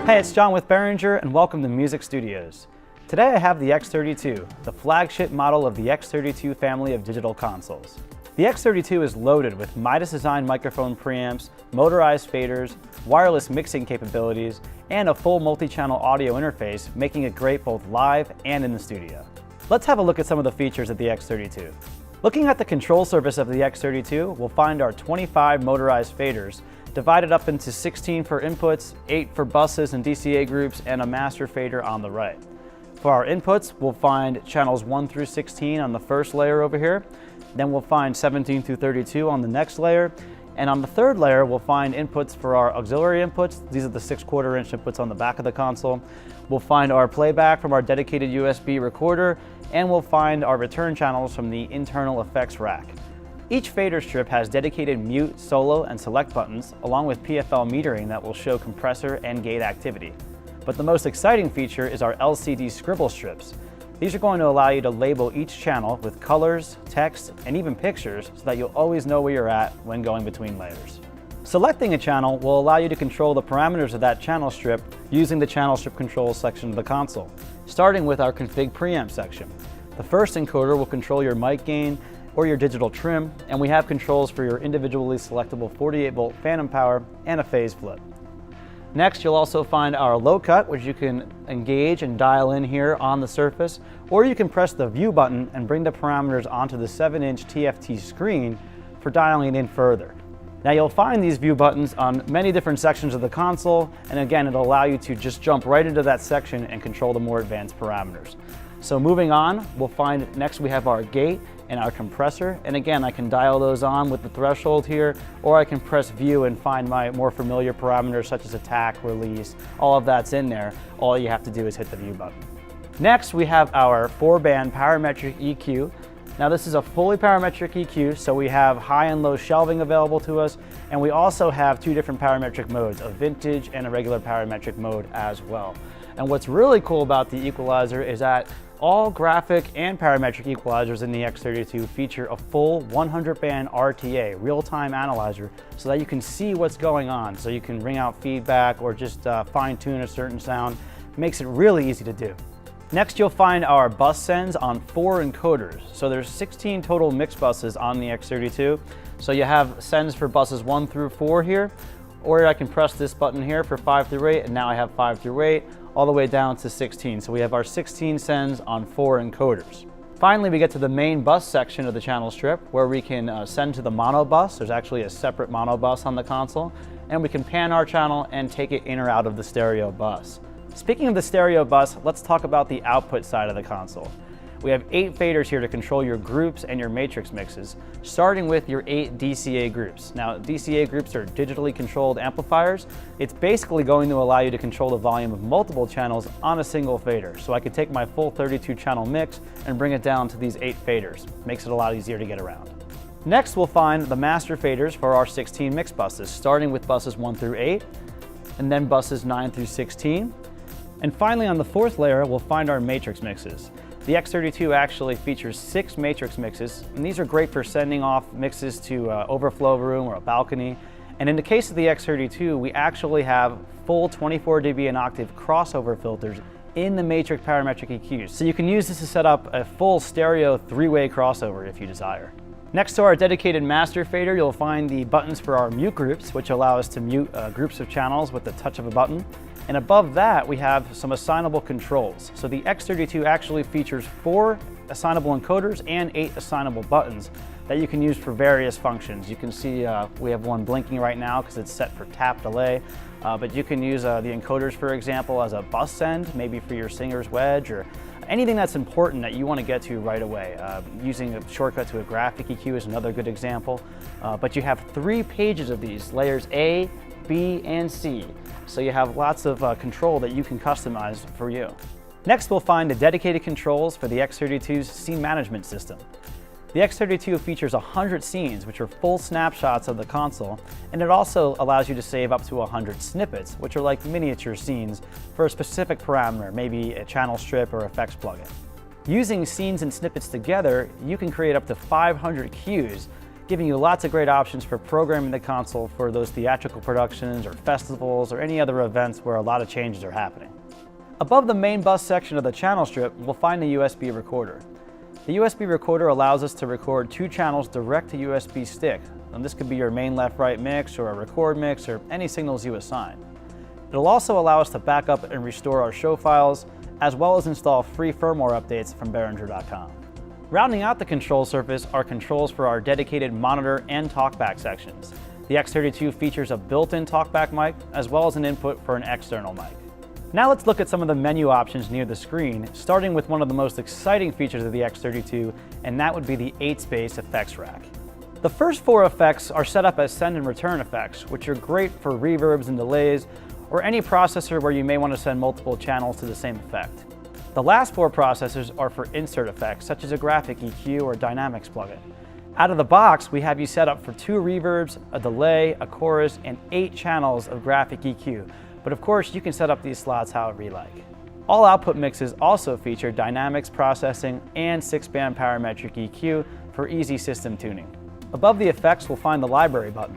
Hey, it's John with Behringer, and welcome to Music Studios. Today I have the X32, the flagship model of the X32 family of digital consoles. The X32 is loaded with MIDAS designed microphone preamps, motorized faders, wireless mixing capabilities, and a full multi-channel audio interface, making it great both live and in the studio. Let's have a look at some of the features of the X32. Looking at the control surface of the X32, we'll find our 25 motorized faders, divided up into 16 for inputs, 8 for buses and DCA groups, and a master fader on the right. For our inputs, we'll find channels 1 through 16 on the first layer over here. Then we'll find 17 through 32 on the next layer. And on the third layer, we'll find inputs for our auxiliary inputs. These are the 6/4 inch inputs on the back of the console. We'll find our playback from our dedicated USB recorder, and we'll find our return channels from the internal effects rack. Each fader strip has dedicated mute, solo, and select buttons, along with PFL metering that will show compressor and gate activity. But the most exciting feature is our LCD scribble strips. These are going to allow you to label each channel with colors, text, and even pictures so that you'll always know where you're at when going between layers. Selecting a channel will allow you to control the parameters of that channel strip using the channel strip controls section of the console, starting with our config preamp section. The first encoder will control your mic gain or your digital trim, and we have controls for your individually selectable 48-volt phantom power and a phase flip. Next, you'll also find our low cut, which you can engage and dial in here on the surface, or you can press the view button and bring the parameters onto the 7-inch TFT screen for dialing in further. Now you'll find these view buttons on many different sections of the console, and again, it'll allow you to just jump right into that section and control the more advanced parameters. So moving on, we'll find next we have our gate and our compressor, and again, I can dial those on with the threshold here, or I can press view and find my more familiar parameters such as attack, release, all of that's in there. All you have to do is hit the view button. Next, we have our 4-band parametric EQ. Now this is a fully parametric EQ, so we have high and low shelving available to us, and we also have 2 different parametric modes, a vintage and a regular parametric mode as well. And what's really cool about the equalizer is that all graphic and parametric equalizers in the X32 feature a full 100-band RTA, real-time analyzer, so that you can see what's going on, so you can ring out feedback or just fine-tune a certain sound. It makes it really easy to do. Next, you'll find our bus sends on 4 encoders. So there's 16 total mix buses on the X32. So you have sends for buses 1 through 4 here, or I can press this button here for 5 through 8, and now I have 5 through 8, all the way down to 16. So we have our 16 sends on 4 encoders. Finally, we get to the main bus section of the channel strip, where we can send to the mono bus. There's actually a separate mono bus on the console, and we can pan our channel and take it in or out of the stereo bus. Speaking of the stereo bus, let's talk about the output side of the console. We have 8 faders here to control your groups and your matrix mixes, starting with your 8 DCA groups. Now, DCA groups are digitally controlled amplifiers. It's basically going to allow you to control the volume of multiple channels on a single fader. So I could take my full 32 channel mix and bring it down to these 8 faders. Makes it a lot easier to get around. Next, we'll find the master faders for our 16 mix buses, starting with buses 1 through 8, and then buses 9 through 16. And finally, on the 4th layer, we'll find our matrix mixes. The X32 actually features 6 matrix mixes, and these are great for sending off mixes to overflow room or a balcony. And in the case of the X32, we actually have full 24 dB an octave crossover filters in the matrix parametric EQs. So you can use this to set up a full stereo 3-way crossover if you desire. Next to our dedicated master fader, you'll find the buttons for our mute groups, which allow us to mute groups of channels with the touch of a button. And above that, we have some assignable controls. So the X32 actually features 4 assignable encoders and 8 assignable buttons that you can use for various functions. You can see we have one blinking right now because it's set for tap delay, but you can use the encoders, for example, as a bus send, maybe for your singer's wedge or anything that's important that you want to get to right away. Using a shortcut to a graphic EQ is another good example. But you have 3 pages of these, layers A, B, and C. So you have lots of control that you can customize for you. Next, we'll find the dedicated controls for the X32's scene management system. The X32 features 100 scenes, which are full snapshots of the console, and it also allows you to save up to 100 snippets, which are like miniature scenes for a specific parameter, maybe a channel strip or effects plugin. Using scenes and snippets together, you can create up to 500 cues giving you lots of great options for programming the console for those theatrical productions or festivals or any other events where a lot of changes are happening. Above the main bus section of the channel strip, we'll find the USB recorder. The USB recorder allows us to record 2 channels direct to USB stick, and this could be your main left-right mix or a record mix or any signals you assign. It'll also allow us to back up and restore our show files, as well as install free firmware updates from Behringer.com. Rounding out the control surface are controls for our dedicated monitor and talkback sections. The X32 features a built-in talkback mic, as well as an input for an external mic. Now let's look at some of the menu options near the screen, starting with one of the most exciting features of the X32, and that would be the 8-space effects rack. The first 4 effects are set up as send and return effects, which are great for reverbs and delays, or any processor where you may want to send multiple channels to the same effect. The last 4 processors are for insert effects, such as a graphic EQ or dynamics plugin. Out of the box, we have you set up for 2 reverbs, a delay, a chorus, and 8 channels of graphic EQ. But of course, you can set up these slots however you like. All output mixes also feature dynamics processing and 6-band parametric EQ for easy system tuning. Above the effects, we'll find the library button.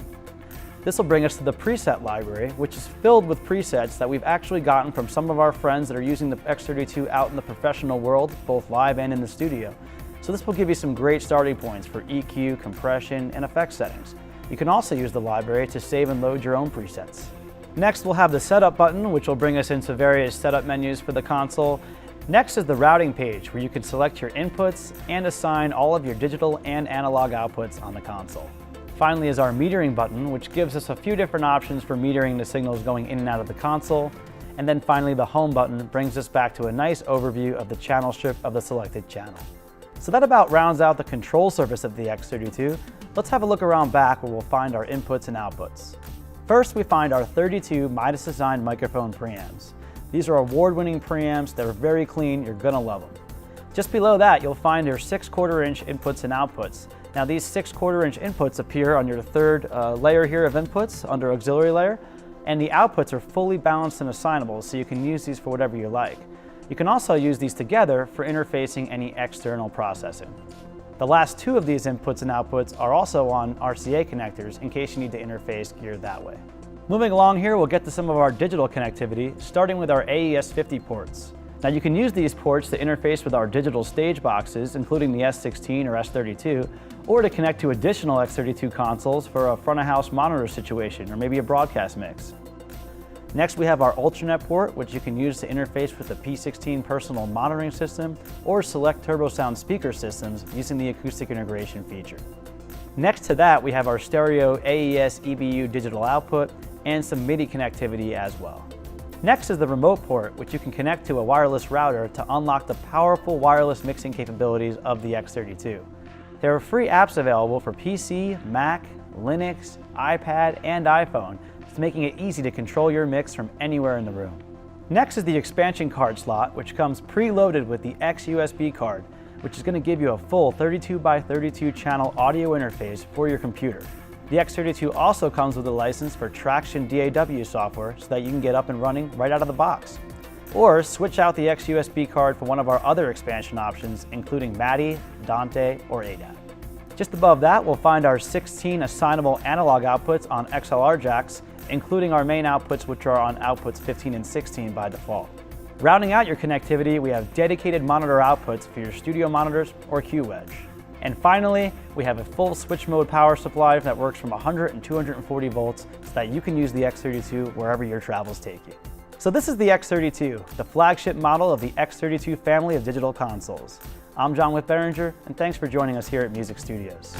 This will bring us to the preset library, which is filled with presets that we've actually gotten from some of our friends that are using the X32 out in the professional world, both live and in the studio. So this will give you some great starting points for EQ, compression, and effect settings. You can also use the library to save and load your own presets. Next, we'll have the setup button, which will bring us into various setup menus for the console. Next is the routing page, where you can select your inputs and assign all of your digital and analog outputs on the console. Finally is our metering button, which gives us a few different options for metering the signals going in and out of the console. And then finally, the home button brings us back to a nice overview of the channel strip of the selected channel. So that about rounds out the control surface of the X32. Let's have a look around back where we'll find our inputs and outputs. First, we find our 32 MIDAS designed microphone preamps. These are award-winning preamps that are very clean, you're gonna love them. Just below that, you'll find your 6/4 inch inputs and outputs. Now these 6/4 inch inputs appear on your third layer here of inputs under auxiliary layer, and the outputs are fully balanced and assignable, so you can use these for whatever you like. You can also use these together for interfacing any external processing. The last 2 of these inputs and outputs are also on RCA connectors in case you need to interface gear that way. Moving along here, we'll get to some of our digital connectivity, starting with our AES-50 ports. Now you can use these ports to interface with our digital stage boxes, including the S16 or S32, or to connect to additional X32 consoles for a front-of-house monitor situation, or maybe a broadcast mix. Next, we have our Ultranet port, which you can use to interface with the P16 personal monitoring system or select TurboSound speaker systems using the acoustic integration feature. Next to that, we have our stereo AES EBU digital output and some MIDI connectivity as well. Next is the remote port, which you can connect to a wireless router to unlock the powerful wireless mixing capabilities of the X32. There are free apps available for PC, Mac, Linux, iPad, and iPhone, making it easy to control your mix from anywhere in the room. Next is the expansion card slot, which comes preloaded with the X USB card, which is going to give you a full 32x32 channel audio interface for your computer. The X32 also comes with a license for Traction DAW software so that you can get up and running right out of the box. Or switch out the X USB card for one of our other expansion options, including MADI, Dante, or ADAT. Just above that, we'll find our 16 assignable analog outputs on XLR jacks, including our main outputs, which are on outputs 15 and 16 by default. Rounding out your connectivity, we have dedicated monitor outputs for your studio monitors or Q-Wedge. And finally, we have a full switch mode power supply that works from 100 and 240 volts so that you can use the X32 wherever your travels take you. So this is the X32, the flagship model of the X32 family of digital consoles. I'm John with Behringer, and thanks for joining us here at Music Studios.